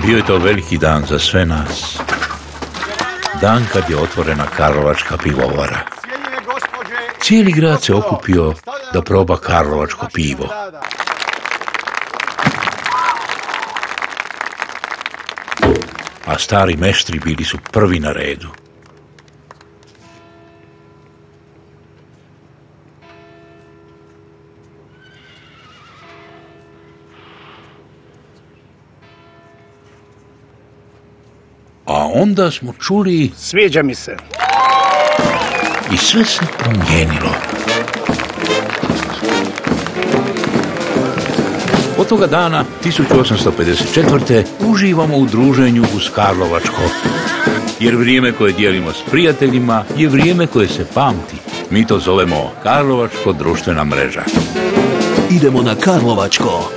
Bio je to veliki dan za sve nas. Dan kad je otvorena Karlovačka pivovara. Cijeli grad se okupio da proba karlovačko pivo. A stari meštri bili su prvi na redu. A onda smo čuli... Sviđa mi se. I sve se promijenilo. Od toga dana, 1854. uživamo u druženju uz Karlovačko. Jer vrijeme koje dijelimo s prijateljima je vrijeme koje se pamti. Mi to zovemo Karlovačko društvena mreža. Idemo na Karlovačko.